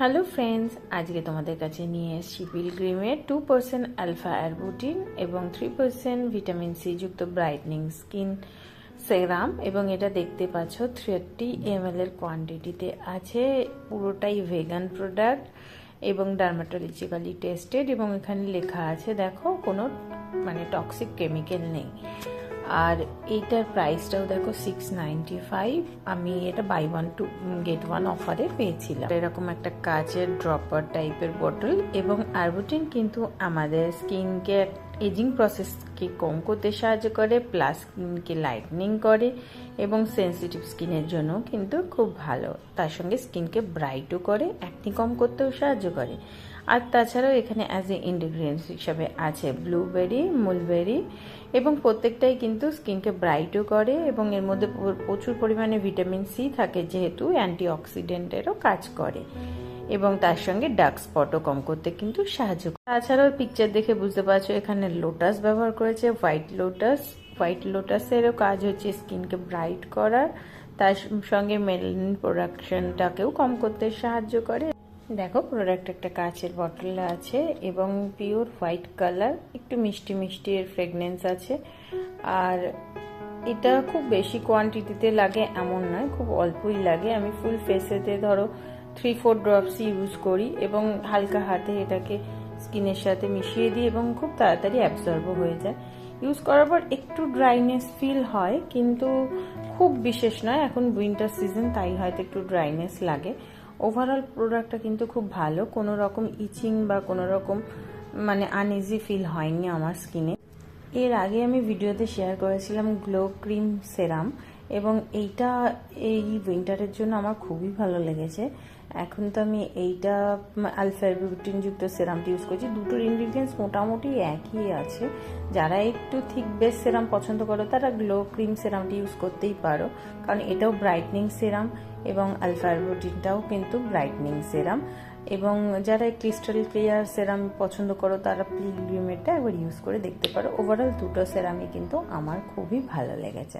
Hello friends, আজকে তোমাদের কাছে নিয়ে এসেছি পিলগ্রিমের 2% আলফা অ্যারবুটিন এবং 3% ভিটামিন সি যুক্ত ব্রাইটনিং স্কিন সেরাম। এবং এটা দেখতে পাচ্ছ 30 ml এর কোয়ান্টিটিতে আছে। পুরোটাই ভেগান প্রোডাক্ট এবং ডার্মাটোলজিক্যালি টেস্টেড, এবং এখানে লেখা আছে দেখো কোনো টক্সিক কেমিক্যাল নেই। আর এইটার প্রাইসটাও দেখো 695। আমি এটা বাই 1 টু গেট 1 অফারে পেয়েছিলাম। এরকম একটা কাচের ড্রপার টাইপের বোতল। এবং আরবুটিন কিন্তু আমাদের স্কিনকে এজিং প্রসেসকে কম করতে সাহায্য করে, প্লাস স্কিনকে লাইটনিং করে এবং সেন্সিটিভ স্কিনের জন্য কিন্তু খুব ভালো। তার সঙ্গে স্কিনকে ব্রাইটও করে, অ্যাকনি কম করতেও সাহায্য করে। আর তাছাড়াও এখানে অ্যাজ এ ইনগ্রিডিয়েন্টস হিসাবে আছে ব্লুবেরি, মুলবেরি, এবং প্রত্যেকটাই কিন্তু স্কিনকে ব্রাইটও করে এবং এর মধ্যে প্রচুর পরিমাণে ভিটামিন সি থাকে, যেহেতু অ্যান্টিঅক্সিডেন্টেরও কাজ করে এবং তার সঙ্গে ডার্ক স্পটও কম করতে কিন্তু সাহায্য করে। তাছাড়াও পিকচার দেখে বুঝতে পারছো এখানে লোটাস ব্যবহার করেছে, হোয়াইট লোটাস। হোয়াইট লোটাসেরও কাজ হচ্ছে স্কিনকে ব্রাইট করার, তার সঙ্গে মেলানিন প্রোডাকশনটাকেও কম করতে সাহায্য করে। দেখো প্রোডাক্ট একটা কাচের বটলে আছে এবং পিওর হোয়াইট কালার, একটু মিষ্টি মিষ্টি এর ফ্রেগনেন্স আছে। আর এটা খুব বেশি কোয়ান্টিটিতে লাগে এমন নয়, খুব অল্পই লাগে। আমি ফুল ফেসেতে ধরো 3-4 ড্রপস ইউজ করি এবং হালকা হাতে এটাকে স্কিনের সাথে মিশিয়ে দিই এবং খুব তাড়াতাড়ি অ্যাবজর্বও হয়ে যায়। ইউজ করার পর একটু ড্রাইনেস ফিল হয়, কিন্তু খুব বিশেষ নয়। এখন উইন্টার সিজন, তাই হয়তো একটু ড্রাইনেস লাগে। ওভারঅল প্রোডাক্টটা কিন্তু খুব ভালো, কোনো রকম ইচিং বা কোনো রকম আনইজি ফিল হয়নি আমার স্কিনে। এর আগে আমি ভিডিওতে শেয়ার করেছিলাম গ্লো ক্রিম সেরাম, এবং এইটা এই উইন্টারের জন্য আমার খুবই ভালো লেগেছে। এখন তো আমি এইটা আলফা অ্যারবুটিন যুক্ত সেরামটা ইউজ করছি। দুটোর ইনগ্রিডিয়েন্টস মোটামুটি একই আছে। যারা একটু থিক বেস সেরাম পছন্দ করো তারা গ্লো ক্রিম সেরামটি ইউজ করতেই পারো, কারণ এটাও ব্রাইটনিং সেরাম এবং আলফা অ্যারবুটিনটাও কিন্তু ব্রাইটনিং সেরাম। এবং যারা ক্রিস্টাল ক্লিয়ার সেরাম পছন্দ করো তারা পিলগ্রিমেরটা একবার ইউজ করে দেখতে পারো। ওভারঅল দুটো সেরামই কিন্তু আমার খুবই ভালো লেগেছে।